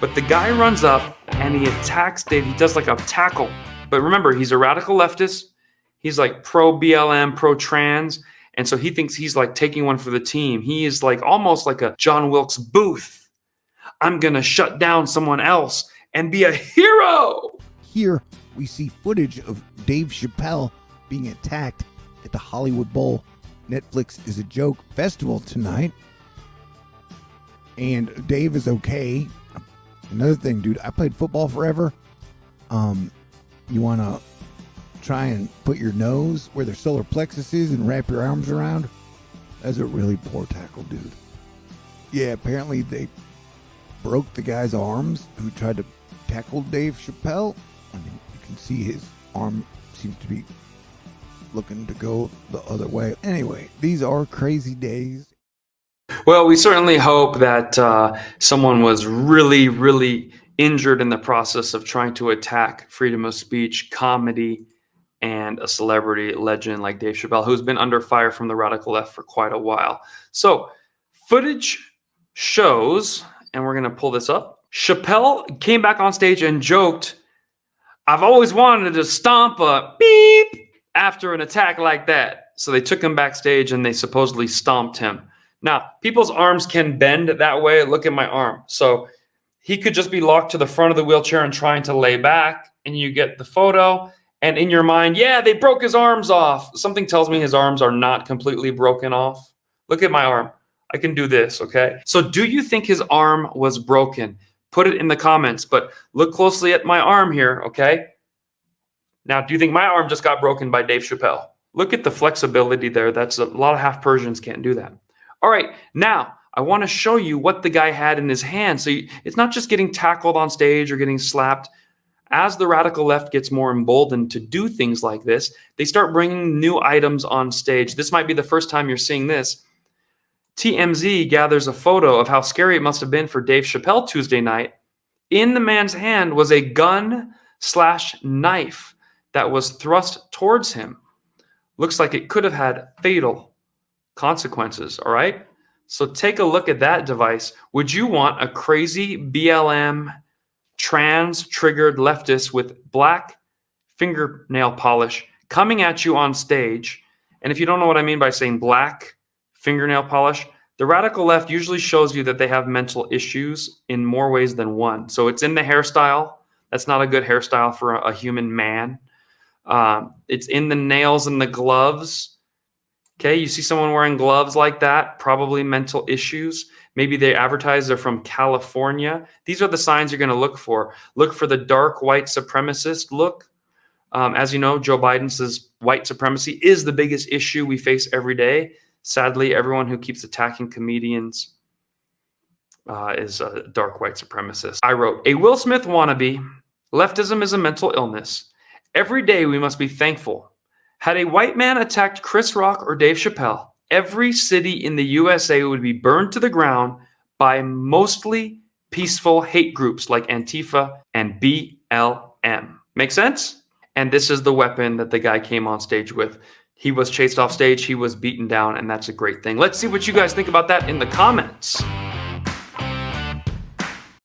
But the guy runs up and he attacks Dave. He does like a tackle. But remember, he's a radical leftist. He's like pro-BLM, pro-trans. And so he thinks he's like taking one for the team. He is like almost like a John Wilkes Booth. I'm going to shut down someone else and be a hero. Here we see footage of Dave Chappelle being attacked at the Hollywood Bowl Netflix is a Joke festival tonight. And Dave is okay. Another thing, dude, I played football forever. You want to try and put your nose where their solar plexus is and wrap your arms around? That's a really poor tackle, dude. Yeah, apparently they broke the guy's arms who tried to tackle Dave Chappelle. I mean, you can see his arm seems to be looking to go the other way. Anyway, these are crazy days. Well, we certainly hope that someone was really, really injured in the process of trying to attack freedom of speech, comedy, and a celebrity legend like Dave Chappelle, who's been under fire from the radical left for quite a while. So, footage shows, and we're going to pull this up, Chappelle came back on stage and joked, "I've always wanted to stomp a beep after an attack like that." So they took him backstage and they supposedly stomped him. Now, people's arms can bend that way. Look at my arm. So he could just be locked to the front of the wheelchair and trying to lay back, and you get the photo. And in your mind, yeah, they broke his arms off. Something tells me his arms are not completely broken off. Look at my arm. I can do this, okay? So do you think his arm was broken? Put it in the comments, but look closely at my arm here, okay? Now, do you think my arm just got broken by Dave Chappelle? Look at the flexibility there. That's a lot of half Persians can't do that. All right, now I want to show you what the guy had in his hand. So it's not just getting tackled on stage or getting slapped. As the radical left gets more emboldened to do things like this, they start bringing new items on stage. This might be the first time you're seeing this. TMZ gathers a photo of how scary it must have been for Dave Chappelle Tuesday night. In the man's hand was a gun/knife that was thrust towards him. Looks like it could have had fatal consequences, all right? So take a look at that device. Would you want a crazy BLM trans-triggered leftist with black fingernail polish coming at you on stage? And if you don't know what I mean by saying black fingernail polish, the radical left usually shows you that they have mental issues in more ways than one. So it's in the hairstyle. That's not a good hairstyle for a human man. It's in the nails and the gloves. Okay, you see someone wearing gloves like that, probably mental issues. Maybe they advertise they're from California. These are the signs you're going to look for. Look for the dark white supremacist look. As you know, Joe Biden says white supremacy is the biggest issue we face every day. Sadly, everyone who keeps attacking comedians is a dark white supremacist. I wrote, "A Will Smith wannabe, leftism is a mental illness. Every day we must be thankful. Had a white man attacked Chris Rock or Dave Chappelle, every city in the USA would be burned to the ground by mostly peaceful hate groups like Antifa and BLM. Make sense? And this is the weapon that the guy came on stage with. He was chased off stage, he was beaten down, and that's a great thing. Let's see what you guys think about that in the comments.